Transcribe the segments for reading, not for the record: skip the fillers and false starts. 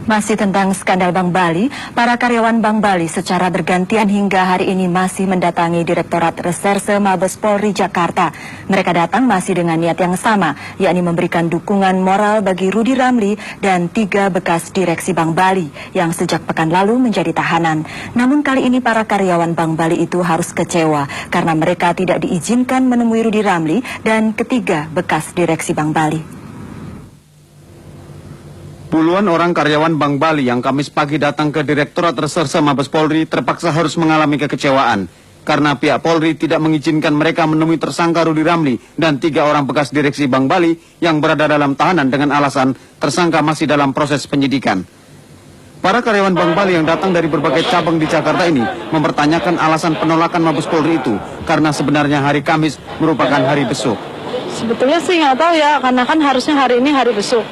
Masih tentang skandal Bank Bali, para karyawan Bank Bali secara bergantian hingga hari ini masih mendatangi Direktorat Reserse Mabes Polri Jakarta. Mereka datang masih dengan niat yang sama, yakni memberikan dukungan moral bagi Rudy Ramli dan 3 bekas direksi Bank Bali yang sejak pekan lalu menjadi tahanan. Namun kali ini para karyawan Bank Bali itu harus kecewa karena mereka tidak diizinkan menemui Rudy Ramli dan ketiga bekas direksi Bank Bali. Puluhan orang karyawan Bank Bali yang Kamis pagi datang ke Direktorat Reserse Mabes Polri terpaksa harus mengalami kekecewaan karena pihak Polri tidak mengizinkan mereka menemui tersangka Rudy Ramli dan 3 orang bekas direksi Bank Bali yang berada dalam tahanan dengan alasan tersangka masih dalam proses penyidikan. Para karyawan Bank Bali yang datang dari berbagai cabang di Jakarta ini mempertanyakan alasan penolakan Mabes Polri itu karena sebenarnya hari Kamis merupakan hari besuk. Sebetulnya sih nggak tahu ya, karena kan harusnya hari ini hari besuk.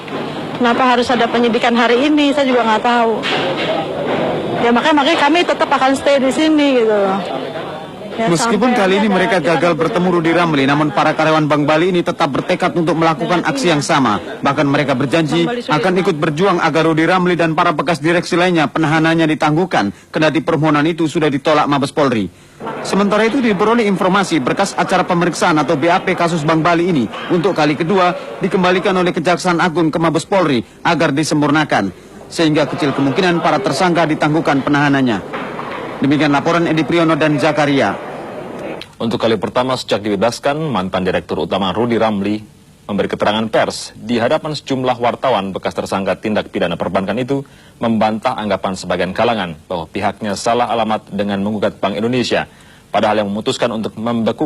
Kenapa harus ada penyidikan hari ini? Saya juga nggak tahu. Ya makanya kami tetap akan stay di sini gitu loh. Ya, meskipun kali ini mereka gagal bertemu Rudy Ramli, namun para karyawan Bank Bali ini tetap bertekad untuk melakukan aksi yang sama. Bahkan mereka berjanji akan ikut berjuang agar Rudy Ramli dan para bekas direksi lainnya penahanannya ditangguhkan, kendati permohonan itu sudah ditolak Mabes Polri. Sementara itu diperoleh informasi berkas acara pemeriksaan atau BAP kasus Bank Bali ini untuk kali kedua dikembalikan oleh Kejaksaan Agung ke Mabes Polri agar disempurnakan, sehingga kecil kemungkinan para tersangka ditangguhkan penahanannya. Demikian laporan Edi Priyono dan Zakaria. Untuk kali pertama sejak dibebaskan, mantan Direktur Utama Rudy Ramli memberi keterangan pers di hadapan sejumlah wartawan. Bekas tersangka tindak pidana perbankan itu membantah anggapan sebagian kalangan bahwa pihaknya salah alamat dengan menggugat Bank Indonesia, padahal yang memutuskan untuk membeku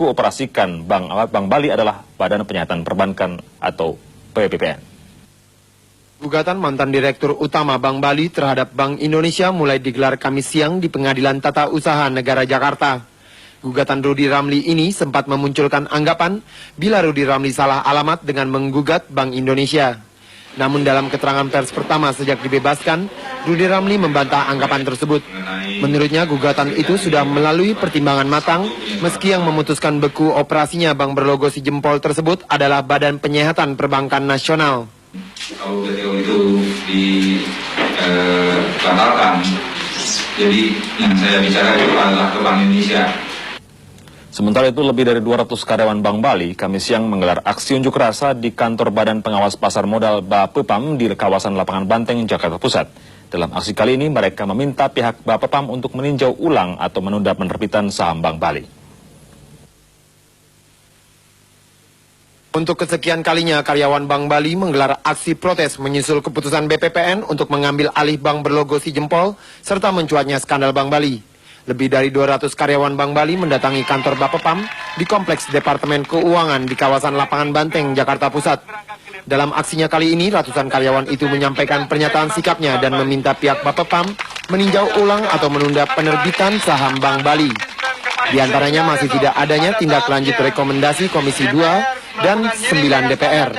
operasikan Bank Bali adalah Badan Penyihatan Perbankan atau BPPN. Gugatan mantan Direktur Utama Bank Bali terhadap Bank Indonesia mulai digelar Kamis siang di Pengadilan Tata Usaha Negara Jakarta. Gugatan Rudy Ramli ini sempat memunculkan anggapan bila Rudy Ramli salah alamat dengan menggugat Bank Indonesia. Namun dalam keterangan pers pertama sejak dibebaskan, Rudy Ramli membantah anggapan tersebut. Menurutnya gugatan itu sudah melalui pertimbangan matang, meski yang memutuskan beku operasinya bank berlogo si jempol tersebut adalah Badan Penyihatan Perbankan Nasional. Kalau BTO itu dibatalkan, jadi yang saya bicara itu adalah ke Bank Indonesia. Sementara itu lebih dari 200 karyawan Bank Bali Kamis siang menggelar aksi unjuk rasa di kantor Badan Pengawas Pasar Modal Bapepam di kawasan Lapangan Banteng, Jakarta Pusat. Dalam aksi kali ini mereka meminta pihak Bapepam untuk meninjau ulang atau menunda penerbitan saham Bank Bali. Untuk kesekian kalinya karyawan Bank Bali menggelar aksi protes menyusul keputusan BPPN untuk mengambil alih bank berlogo si jempol serta mencuatnya skandal Bank Bali. Lebih dari 200 karyawan Bank Bali mendatangi kantor Bapepam di Kompleks Departemen Keuangan di kawasan Lapangan Banteng, Jakarta Pusat. Dalam aksinya kali ini, ratusan karyawan itu menyampaikan pernyataan sikapnya dan meminta pihak Bapepam meninjau ulang atau menunda penerbitan saham Bank Bali. Di antaranya masih tidak adanya tindak lanjut rekomendasi Komisi 2 dan 9 DPR.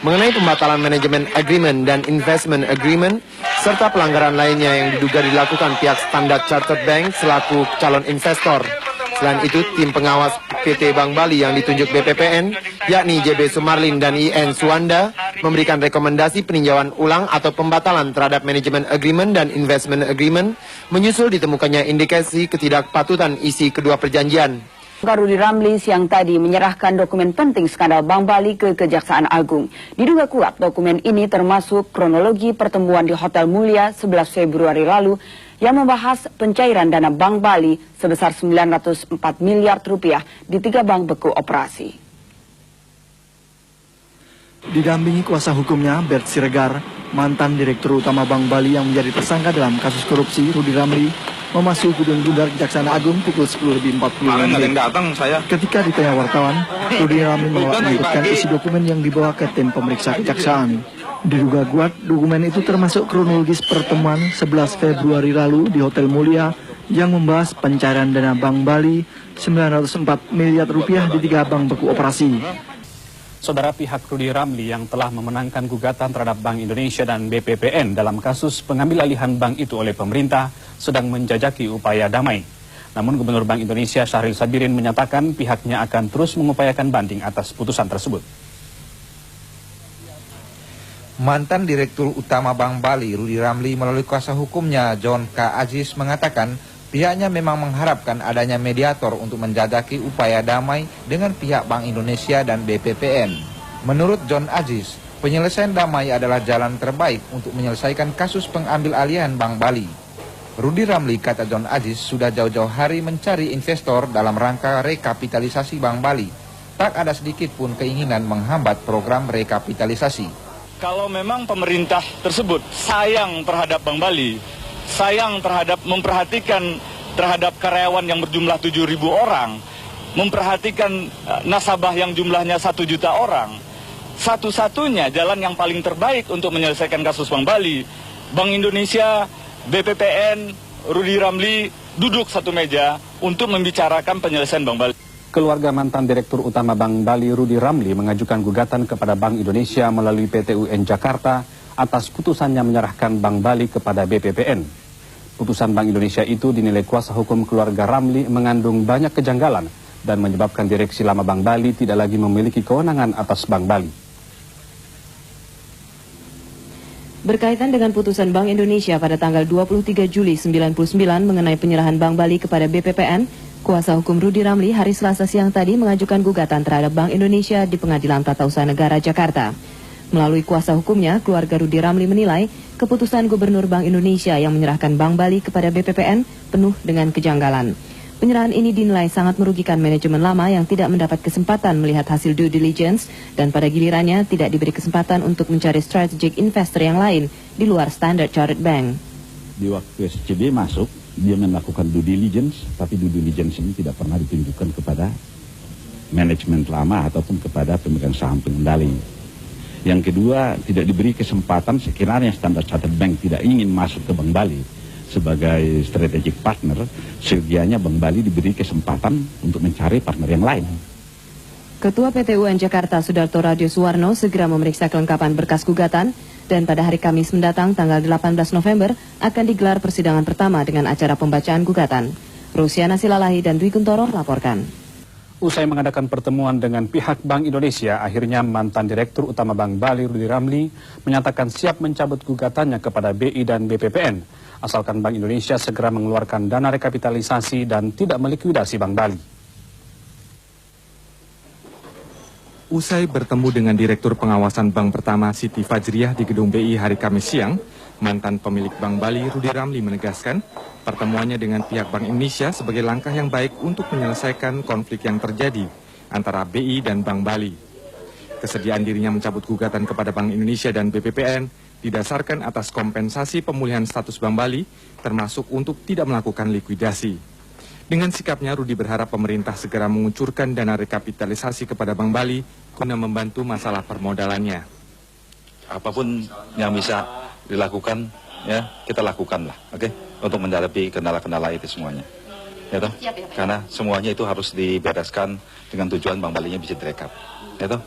Mengenai pembatalan manajemen agreement dan investment agreement, serta pelanggaran lainnya yang diduga dilakukan pihak Standard Chartered Bank selaku calon investor. Selain itu, tim pengawas PT Bank Bali yang ditunjuk BPPN, yakni JB Sumarlin dan IN Suwanda, memberikan rekomendasi peninjauan ulang atau pembatalan terhadap manajemen agreement dan investment agreement, menyusul ditemukannya indikasi ketidakpatutan isi kedua perjanjian. Rudy Ramli siang tadi menyerahkan dokumen penting skandal Bank Bali ke Kejaksaan Agung. Diduga kuat dokumen ini termasuk kronologi pertemuan di Hotel Mulia 11 Februari lalu yang membahas pencairan dana Bank Bali sebesar 904 miliar rupiah di 3 bank beku operasi. Didampingi kuasa hukumnya Bert Siregar, mantan Direktur Utama Bank Bali yang menjadi tersangka dalam kasus korupsi, Rudy Ramli memasuki gedung Bundar Kejaksaan Agung pukul 10.40 Ketika ditanya wartawan, Rudy Ramli menolak menyebutkan isi dokumen yang dibawa ke tim pemeriksa kejaksaan. Diduga kuat, dokumen itu termasuk kronologis pertemuan 11 Februari lalu di Hotel Mulia yang membahas pencairan dana Bank Bali 904 miliar rupiah di 3 bank beku operasi. Saudara, pihak Rudy Ramli yang telah memenangkan gugatan terhadap Bank Indonesia dan BPPN dalam kasus pengambil alihan bank itu oleh pemerintah sedang menjajaki upaya damai. Namun Gubernur Bank Indonesia Syahril Sabirin menyatakan pihaknya akan terus mengupayakan banding atas putusan tersebut. Mantan Direktur Utama Bank Bali, Rudy Ramli, melalui kuasa hukumnya, John K. Aziz, mengatakan pihaknya memang mengharapkan adanya mediator untuk menjajaki upaya damai dengan pihak Bank Indonesia dan BPPN. Menurut John Aziz, penyelesaian damai adalah jalan terbaik untuk menyelesaikan kasus pengambil alihan Bank Bali. Rudy Ramli, kata John Aziz, sudah jauh-jauh hari mencari investor dalam rangka rekapitalisasi Bank Bali. Tak ada sedikit pun keinginan menghambat program rekapitalisasi. Kalau memang pemerintah tersebut sayang terhadap Bank Bali, sayang terhadap memperhatikan terhadap karyawan yang berjumlah 7.000 orang, memperhatikan nasabah yang jumlahnya 1 juta orang, satu-satunya jalan yang paling terbaik untuk menyelesaikan kasus Bank Bali, Bank Indonesia, BPPN, Rudy Ramli duduk satu meja untuk membicarakan penyelesaian Bank Bali. Keluarga mantan Direktur Utama Bank Bali Rudy Ramli mengajukan gugatan kepada Bank Indonesia melalui PT UN Jakarta atas putusannya menyerahkan Bank Bali kepada BPPN. Putusan Bank Indonesia itu dinilai kuasa hukum keluarga Ramli mengandung banyak kejanggalan dan menyebabkan Direksi Lama Bank Bali tidak lagi memiliki kewenangan atas Bank Bali. Berkaitan dengan putusan Bank Indonesia pada tanggal 23 Juli 1999 mengenai penyerahan Bank Bali kepada BPPN, kuasa hukum Rudy Ramli hari Selasa siang tadi mengajukan gugatan terhadap Bank Indonesia di Pengadilan Tata Usaha Negara Jakarta. Melalui kuasa hukumnya, keluarga Rudy Ramli menilai keputusan Gubernur Bank Indonesia yang menyerahkan Bank Bali kepada BPPN penuh dengan kejanggalan. Penyerahan ini dinilai sangat merugikan manajemen lama yang tidak mendapat kesempatan melihat hasil due diligence dan pada gilirannya tidak diberi kesempatan untuk mencari strategic investor yang lain di luar Standard Chartered Bank. Di waktu SCB masuk, dia melakukan due diligence, tapi due diligence ini tidak pernah ditunjukkan kepada manajemen lama ataupun kepada pemegang saham pengendali. Yang kedua, tidak diberi kesempatan sekiranya Standard Chartered Bank tidak ingin masuk ke Bank Bali sebagai strategic partner, sedianya Bank Bali diberi kesempatan untuk mencari partner yang lain. Ketua PT UN Jakarta Sudarto Radio Suwarno segera memeriksa kelengkapan berkas gugatan dan pada hari Kamis mendatang tanggal 18 November akan digelar persidangan pertama dengan acara pembacaan gugatan. Rusiana Silalahi dan Dwi Kuntoro laporkan. Usai mengadakan pertemuan dengan pihak Bank Indonesia, akhirnya mantan Direktur Utama Bank Bali Rudy Ramli menyatakan siap mencabut gugatannya kepada BI dan BPPN, asalkan Bank Indonesia segera mengeluarkan dana rekapitalisasi dan tidak melikuidasi Bank Bali. Usai bertemu dengan Direktur Pengawasan Bank Pertama Siti Fajriah di Gedung BI hari Kamis siang, mantan pemilik Bank Bali Rudy Ramli menegaskan pertemuannya dengan pihak Bank Indonesia sebagai langkah yang baik untuk menyelesaikan konflik yang terjadi antara BI dan Bank Bali. Kesediaan dirinya mencabut gugatan kepada Bank Indonesia dan BPPN didasarkan atas kompensasi pemulihan status Bank Bali, termasuk untuk tidak melakukan likuidasi. Dengan sikapnya, Rudy berharap pemerintah segera mengucurkan dana rekapitalisasi kepada Bank Bali guna membantu masalah permodalannya. Apapun yang bisa dilakukan, ya kita lakukanlah, oke? Untuk menghadapi kendala-kendala itu semuanya. Ya toh? Karena semuanya itu harus dibereskan dengan tujuan Bank Balinya bisa direkap. Ya toh?